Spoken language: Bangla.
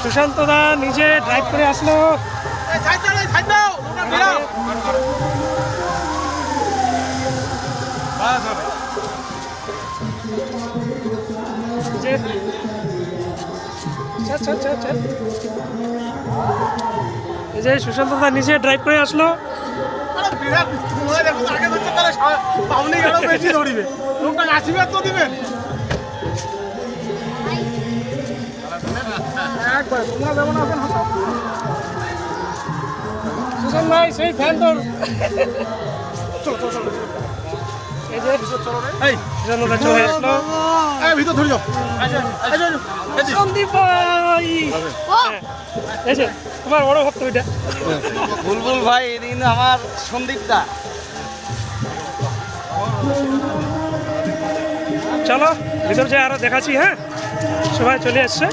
সুশান্ত দা নিজে ড্রাইভ করে আসলো। এই যে সুশান্ত দা নিজে ড্রাইভ করে আসলো। সুশান্ত ভাই সেই ফ্যান তোর। এই যে সুশান্ত দা চলে আসলো। ভিতর ধরে যাও। সন্দীপ ভাই এই যে তোমার বড় ভক্ত এটা। বুলবুল ভাই এদিন আমার সন্দীপদা। চলো ভিতর যে আরো দেখাচ্ছি। হ্যাঁ সবাই চলে আসছে।